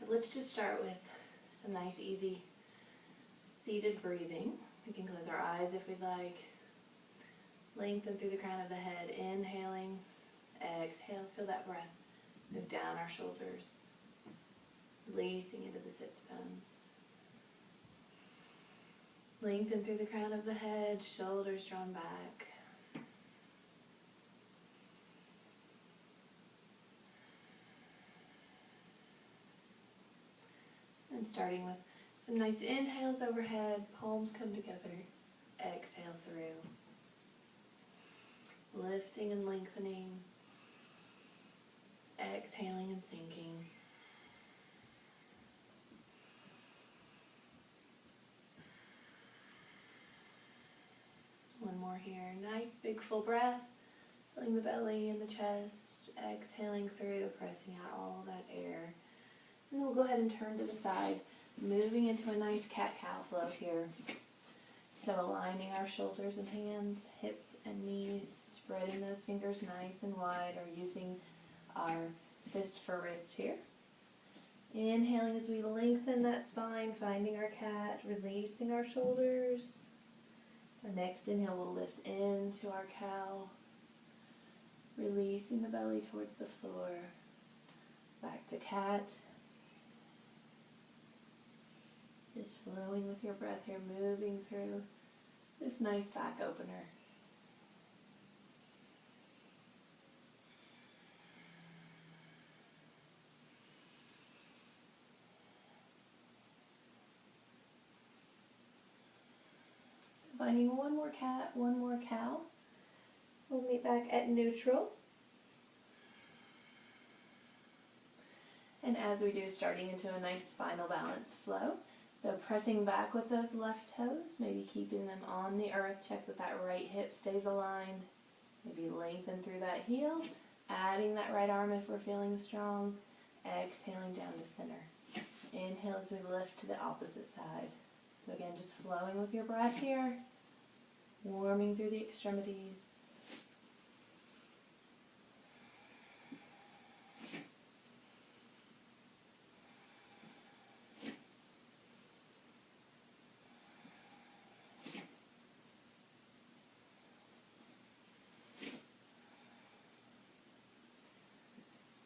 So let's just start with some nice, easy, seated breathing. We can close our eyes if we'd like. Lengthen through the crown of the head, inhaling, exhale, feel that breath move down our shoulders, releasing into the sits bones. Lengthen through the crown of the head, shoulders drawn back. And starting with some nice inhales overhead, palms come together, exhale through. Lifting and lengthening, exhaling and sinking. One more here. Nice big full breath, filling the belly and the chest, exhaling through, pressing out all that air. And then we'll go ahead and turn to the side, moving into a nice cat-cow flow here. So aligning our shoulders and hands, hips and knees, spreading those fingers nice and wide, or using our fist for wrist here. Inhaling as we lengthen that spine, finding our cat, releasing our shoulders. Our next inhale will lift into our cow, releasing the belly towards the floor. Back to cat. Just flowing with your breath here, moving through this nice back opener. So finding one more cat, one more cow. We'll meet back at neutral. And as we do, starting into a nice spinal balance flow. So pressing back with those left toes, maybe keeping them on the earth. Check that that right hip stays aligned. Maybe lengthen through that heel. Adding that right arm if we're feeling strong. Exhaling down to center. Inhale as we lift to the opposite side. So again, just flowing with your breath here. Warming through the extremities.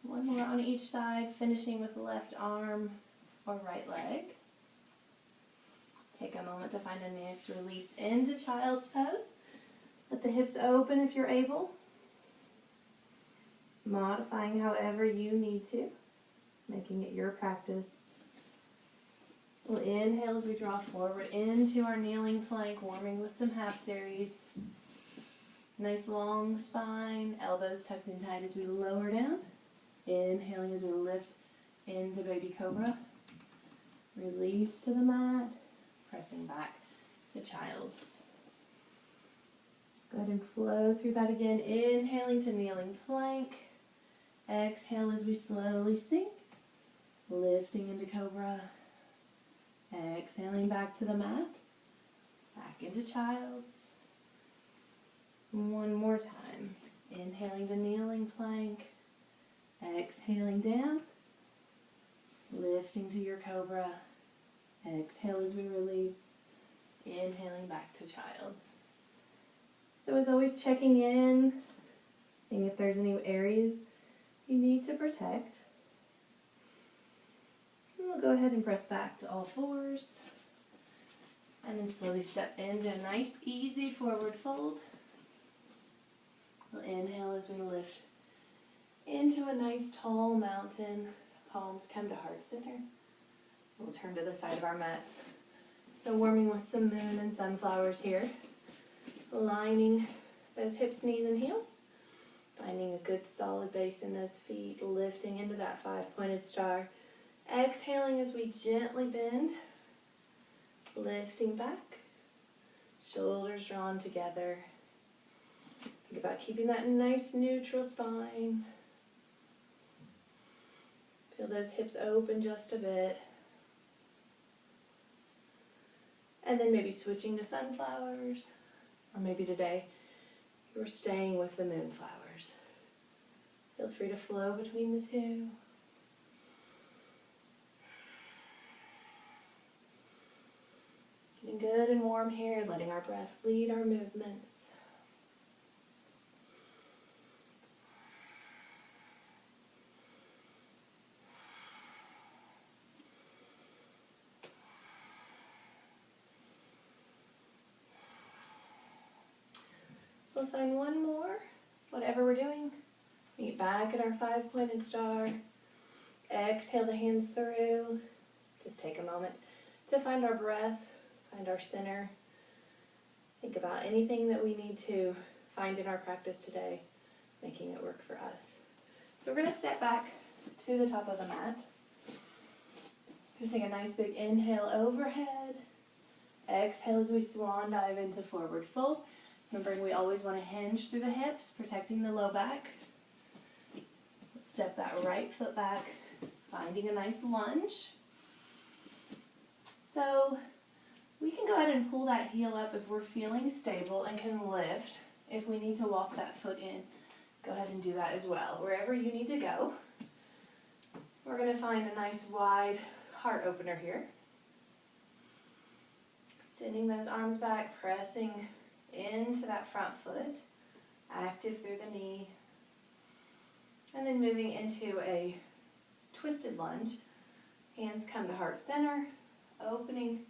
One more on each side, finishing with the left arm or right leg. Take a moment to find a nice release into child's pose. Let the hips open if you're able. Modifying however you need to, making it your practice. We'll inhale as we draw forward into our kneeling plank, warming with some half series. Nice long spine, elbows tucked in tight as we lower down. Inhaling as we lift into baby cobra. Release to the mat. Pressing back to child's. Go ahead and flow through that again. Inhaling to kneeling plank. Exhale as we slowly sink. Lifting into cobra. Exhaling back to the mat. Back into child's. One more time. Inhaling to kneeling plank. Exhaling down, lifting to your cobra. Exhale as we release, inhaling back to child's. So as always, checking in, seeing if there's any areas you need to protect. And we'll go ahead and press back to all fours, and then slowly step into a nice, easy forward fold. We'll inhale as we lift into a nice tall mountain. Palms come to heart center. We'll turn to the side of our mats. So warming with some moon and sunflowers here. Aligning those hips, knees, and heels. Finding a good solid base in those feet. Lifting into that 5-pointed star. Exhaling as we gently bend. Lifting back. Shoulders drawn together. Think about keeping that nice neutral spine. Feel those hips open just a bit. And then maybe switching to sunflowers. Or maybe today you're staying with the moonflowers. Feel free to flow between the two. Getting good and warm here, letting our breath lead our movements. We'll find one more, whatever we're doing. Meet back at our 5-pointed star. Exhale the hands through. Just take a moment to find our breath, find our center. Think about anything that we need to find in our practice today, making it work for us. So we're going to step back to the top of the mat. Just take a nice big inhale overhead. Exhale as we swan dive into forward fold. Remembering we always want to hinge through the hips, protecting the low back. Step that right foot back, finding a nice lunge. So we can go ahead and pull that heel up if we're feeling stable and can lift. If we need to walk that foot in, go ahead and do that as well. Wherever you need to go. We're going to find a nice wide heart opener here. Extending those arms back, pressing into that front foot, active through the knee, and then moving into a twisted lunge. Hands come to heart center, opening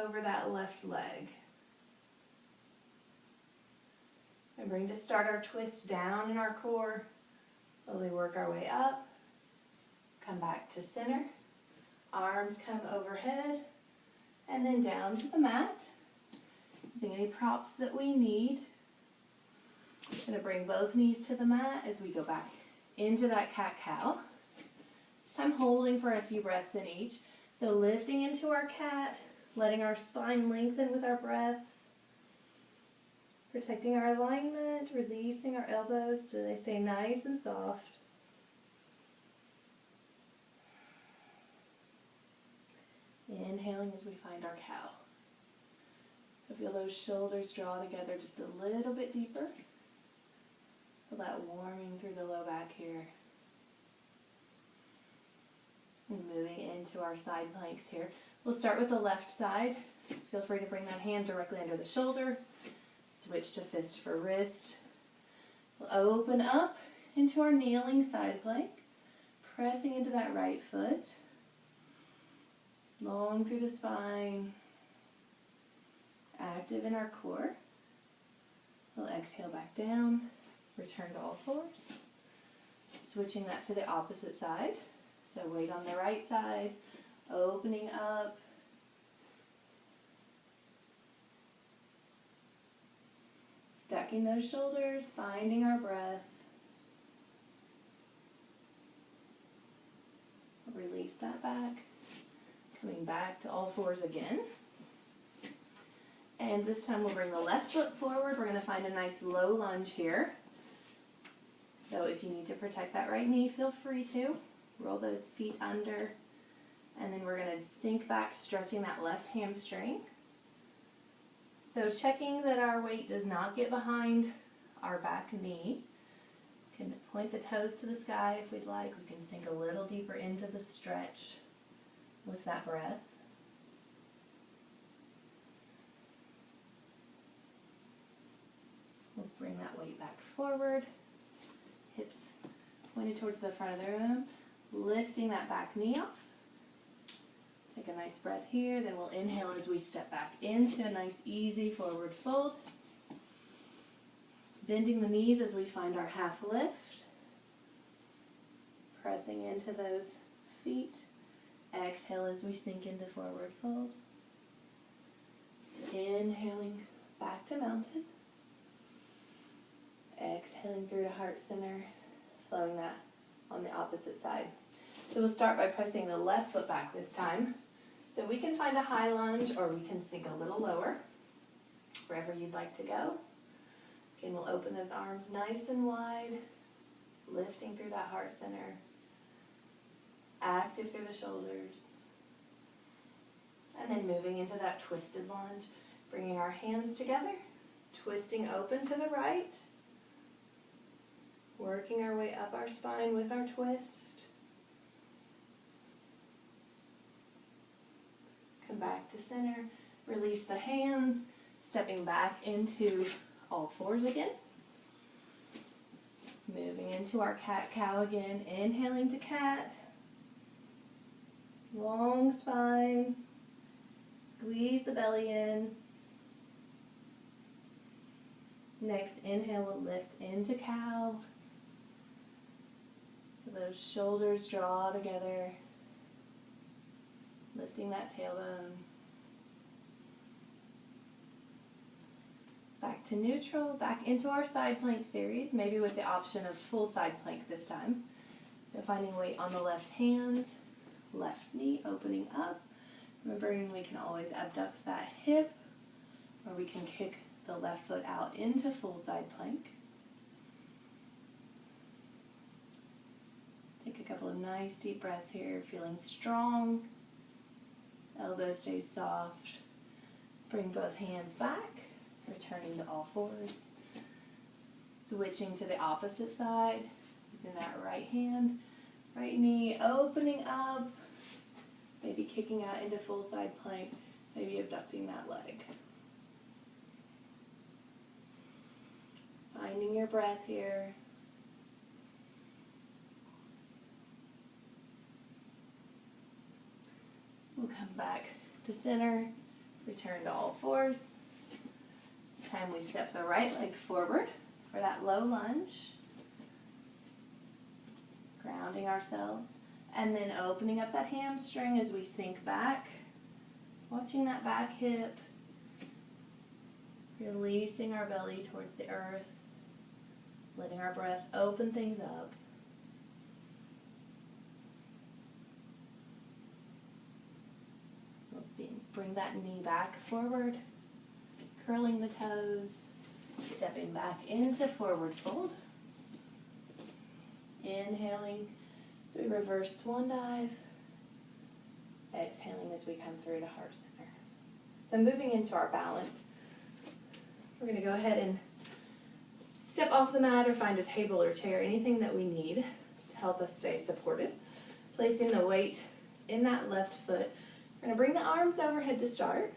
over that left leg. Remembering to start our twist down in our core, slowly work our way up, come back to center, arms come overhead, and then down to the mat. Using any props that we need. Going to bring both knees to the mat as we go back into that cat-cow. This time holding for a few breaths in each. So lifting into our cat, letting our spine lengthen with our breath. Protecting our alignment, releasing our elbows so they stay nice and soft. Inhaling as we find our cow. So feel those shoulders draw together just a little bit deeper. Feel that warming through the low back here. And moving into our side planks here. We'll start with the left side. Feel free to bring that hand directly under the shoulder. Switch to fist for wrist. We'll open up into our kneeling side plank. Pressing into that right foot. Long through the spine. Active in our core. We'll exhale back down, return to all fours. Switching that to the opposite side. So weight on the right side, opening up. Stacking those shoulders, finding our breath. Release that back. Coming back to all fours again. And this time we'll bring the left foot forward. We're going to find a nice low lunge here. So if you need to protect that right knee, feel free to. Roll those feet under. And then we're going to sink back, stretching that left hamstring. So checking that our weight does not get behind our back knee. We can point the toes to the sky if we'd like. We can sink a little deeper into the stretch with that breath. We'll bring that weight back forward. Hips pointed towards the front of the room. Lifting that back knee off. Take a nice breath here. Then we'll inhale as we step back into a nice easy forward fold. Bending the knees as we find our half lift. Pressing into those feet. Exhale as we sink into forward fold. Inhaling back to mountain. Exhaling through to heart center, flowing that on the opposite side. So we'll start by pressing the left foot back this time. So we can find a high lunge or we can sink a little lower, wherever you'd like to go. Again, we'll open those arms nice and wide, lifting through that heart center, active through the shoulders. And then moving into that twisted lunge, bringing our hands together, twisting open to the right. Working our way up our spine with our twist. Come back to center. Release the hands, stepping back into all fours again. Moving into our cat-cow again, inhaling to cat. Long spine, squeeze the belly in. Next inhale, we'll lift into cow. Those shoulders draw together, lifting that tailbone. Back to neutral, back into our side plank series, maybe with the option of full side plank this time. So finding weight on the left hand, left knee opening up. Remembering we can always abduct that hip, or we can kick the left foot out into full side plank. Take a couple of nice deep breaths here, feeling strong. Elbow stays soft. Bring both hands back, returning to all fours. Switching to the opposite side, using that right hand, right knee opening up, maybe kicking out into full side plank, maybe abducting that leg. Finding your breath here. We'll come back to center, return to all fours. This time we step the right leg forward for that low lunge. Grounding ourselves, and then opening up that hamstring as we sink back. Watching that back hip. Releasing our belly towards the earth. Letting our breath open things up. Bring that knee back forward, curling the toes, stepping back into forward fold. Inhaling as we reverse swan dive, exhaling as we come through to heart center. So moving into our balance, we're going to go ahead and step off the mat or find a table or chair, anything that we need to help us stay supported. Placing the weight in that left foot. We're going to bring the arms overhead to start,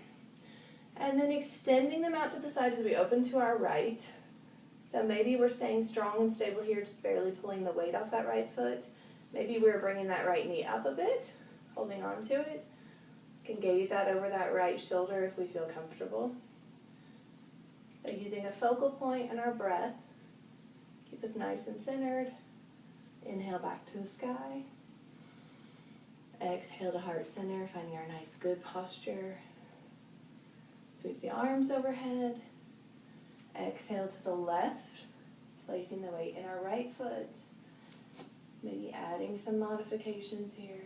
and then extending them out to the side as we open to our right. So maybe we're staying strong and stable here, just barely pulling the weight off that right foot. Maybe we're bringing that right knee up a bit, holding on to it. You can gaze out over that right shoulder if we feel comfortable. So using a focal point in our breath, keep us nice and centered. Inhale back to the sky. Exhale to heart center, finding our nice good posture. Sweep the arms overhead. Exhale to the left, placing the weight in our right foot. Maybe adding some modifications here.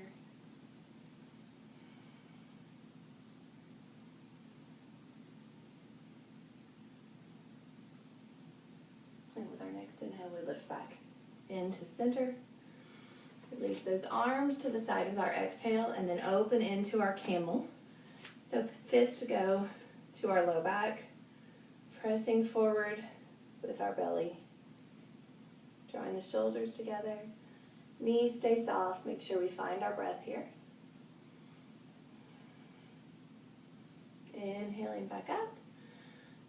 And with our next inhale, we lift back into center. Release those arms to the side with our exhale, and then open into our camel. So fists go to our low back, pressing forward with our belly. Drawing the shoulders together. Knees stay soft. Make sure we find our breath here. Inhaling back up.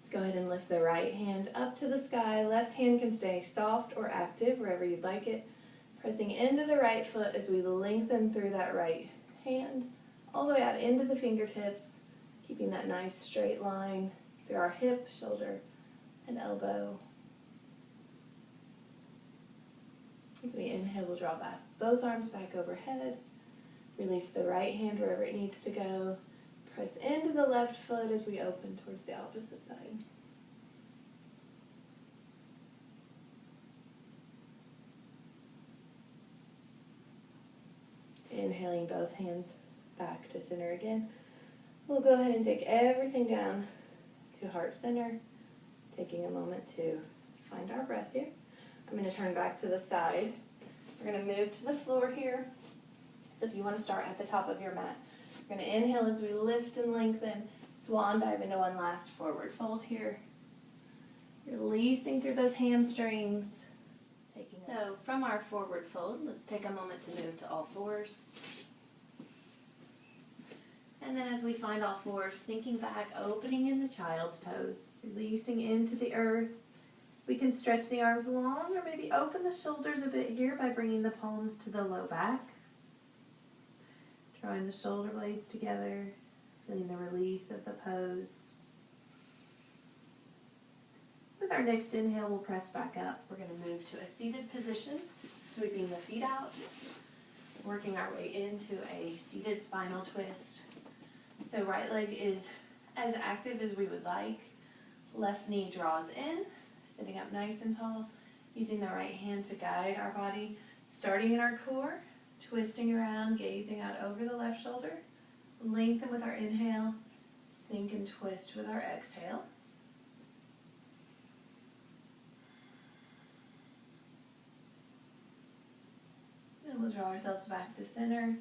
Let's go ahead and lift the right hand up to the sky. Left hand can stay soft or active, wherever you'd like it. Pressing into the right foot as we lengthen through that right hand, all the way out into the fingertips, keeping that nice straight line through our hip, shoulder, and elbow. As we inhale, we'll draw back both arms back overhead. Release the right hand wherever it needs to go. Press into the left foot as we open towards the opposite side. Inhaling both hands back to center again. We'll go ahead and take everything down to heart center, taking a moment to find our breath here. I'm going to turn back to the side. We're going to move to the floor here. So if you want to start at the top of your mat, we're going to inhale as we lift and lengthen, swan dive into one last forward fold here. Releasing through those hamstrings. So from our forward fold, let's take a moment to move to all fours. And then as we find all fours, sinking back, opening in the child's pose, releasing into the earth. We can stretch the arms long or maybe open the shoulders a bit here by bringing the palms to the low back. Drawing the shoulder blades together, feeling the release of the pose. With our next inhale, we'll press back up. We're going to move to a seated position, sweeping the feet out, working our way into a seated spinal twist. So right leg is as active as we would like. Left knee draws in, sitting up nice and tall, using the right hand to guide our body, starting in our core, twisting around, gazing out over the left shoulder. Lengthen with our inhale, sink and twist with our exhale. And we'll draw ourselves back to center.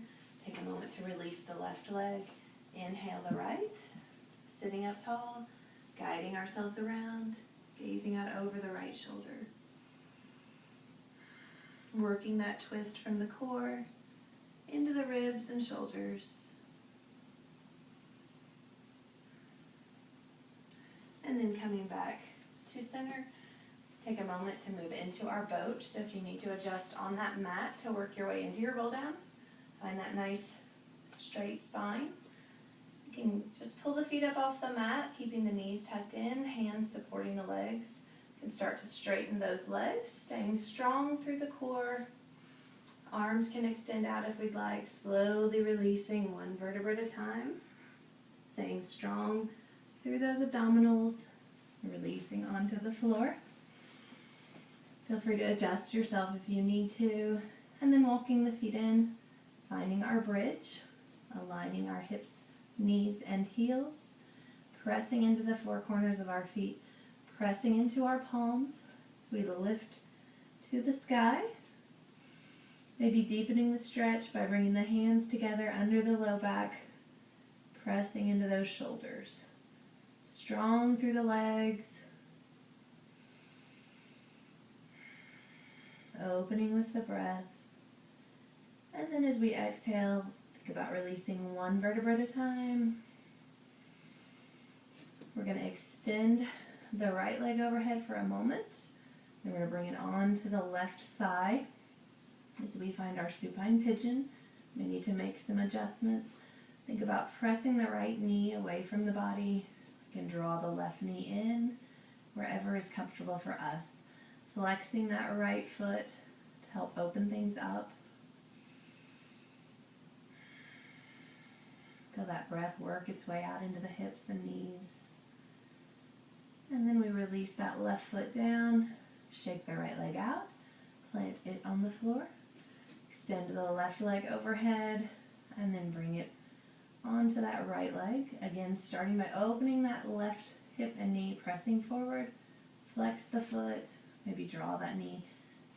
Take a moment to release the left leg. Inhale the right, sitting up tall, guiding ourselves around, gazing out over the right shoulder. Working that twist from the core into the ribs and shoulders. And then coming back to center, take a moment to move into our boat. So if you need to adjust on that mat to work your way into your roll down, find that nice straight spine. You can just pull the feet up off the mat, keeping the knees tucked in, hands supporting the legs. You can start to straighten those legs, staying strong through the core. Arms can extend out if we'd like, slowly releasing one vertebra at a time. Staying strong through those abdominals, releasing onto the floor. Feel free to adjust yourself if you need to. And then walking the feet in, finding our bridge, aligning our hips, knees, and heels, pressing into the four corners of our feet, pressing into our palms as we lift to the sky. Maybe deepening the stretch by bringing the hands together under the low back, pressing into those shoulders. Strong through the legs. Opening with the breath. And then as we exhale, think about releasing one vertebra at a time. We're going to extend the right leg overhead for a moment. Then we're going to bring it on to the left thigh as we find our supine pigeon. We need to make some adjustments. Think about pressing the right knee away from the body. We can draw the left knee in wherever is comfortable for us. Flexing that right foot to help open things up. Feel that breath work its way out into the hips and knees. And then we release that left foot down, shake the right leg out, plant it on the floor, extend the left leg overhead, and then bring it onto that right leg. Again, starting by opening that left hip and knee, pressing forward, flex the foot, maybe draw that knee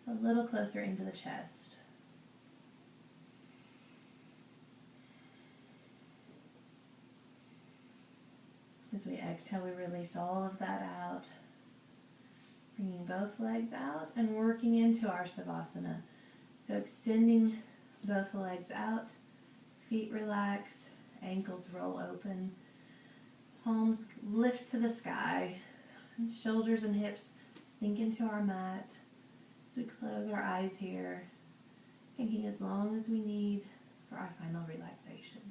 a little closer into the chest. As we exhale, we release all of that out, bringing both legs out and working into our Savasana. So extending both legs out, feet relax, ankles roll open, palms lift to the sky, and shoulders and hips sink into our mat. As we close our eyes here, thinking as long as we need for our final relaxation.